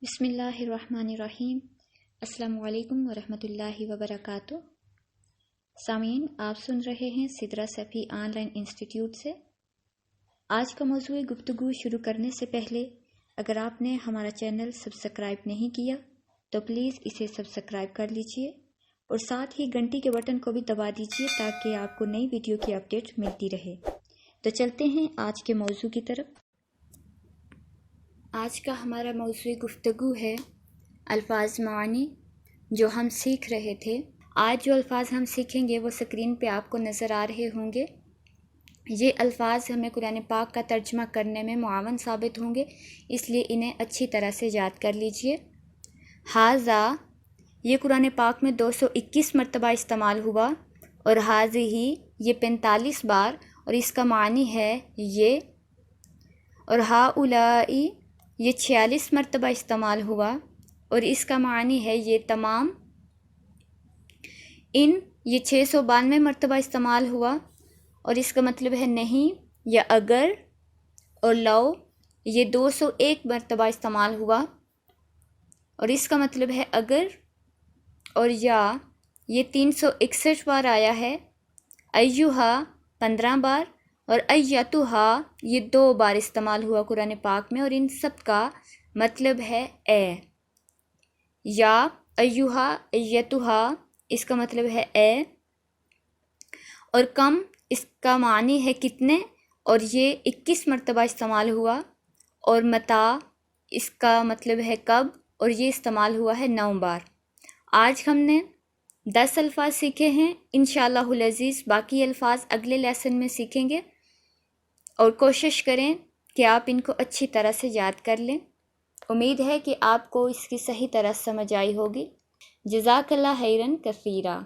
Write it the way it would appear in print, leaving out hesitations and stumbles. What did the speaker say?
بسم اللہ الرحمن الرحیم۔ السلام علیکم ورحمۃ اللہ وبرکاتہ۔ سامعین، آپ سن رہے ہیں Sidra Safi on line institute سے۔ آج کا موضوع گفتگو شروع کرنے سے پہلے اگر آپ نے ہمارا چینل سبسکرائب نہیں کیا تو پلیز اسے سبسکرائب کر لیجئے اور ساتھ ہی گھنٹی کے بٹن کو بھی دبا دیجئے تاکہ آپ کو نئی ویڈیو کی اپڈیٹ ملتی رہے۔ تو چلتے ہیں آج کے موضوع کی طرف۔ آج کا ہمارا موضوع گفتگو ہے الفاظ معانی، جو ہم سیکھ رہے تھے۔ آج جو الفاظ ہم سیکھیں گے وہ سکرین پہ آپ کو نظر آ رہے ہوں گے۔ یہ الفاظ ہمیں قرآن پاک کا ترجمہ کرنے میں معاون ثابت ہوں گے، اس لیے انہیں اچھی طرح سے یاد کر لیجئے۔ ھذا، یہ قرآن پاک میں 221 مرتبہ استعمال ہوا، اور ھذہ یہ 45 بار، اور اس کا معنی ہے یہ۔ اور ھؤلاء یہ 46 مرتبہ استعمال ہوا، اور اس کا معنی ہے یہ تمام۔ ان یہ 692 مرتبہ استعمال ہوا، اور اس کا مطلب ہے نہیں یا اگر۔ اور لو یہ 201 مرتبہ استعمال ہوا، اور اس کا مطلب ہے اگر۔ اور یا یہ 361 بار آیا ہے۔ ایہا 15 بار، اور ایتھا یہ 2 بار استعمال ہوا قرآن پاک میں، اور ان سب کا مطلب ہے اے۔ یا ایہا ایتھا اس کا مطلب ہے اے، اور کم اس کا معنی ہے کتنے، اور یہ 21 مرتبہ استعمال ہوا۔ اور متا اس کا مطلب ہے کب، اور یہ استعمال ہوا ہے 9 بار۔ آج ہم نے 10 الفاظ سیکھے ہیں، انشاءاللہ العزیز باقی الفاظ اگلے لیسن میں سیکھیں گے، اور کوشش کریں کہ آپ ان کو اچھی طرح سے یاد کر لیں۔ امید ہے کہ آپ کو اس کی صحیح طرح سمجھ آئی ہوگی۔ جزاک اللہ خیرا کثیرا۔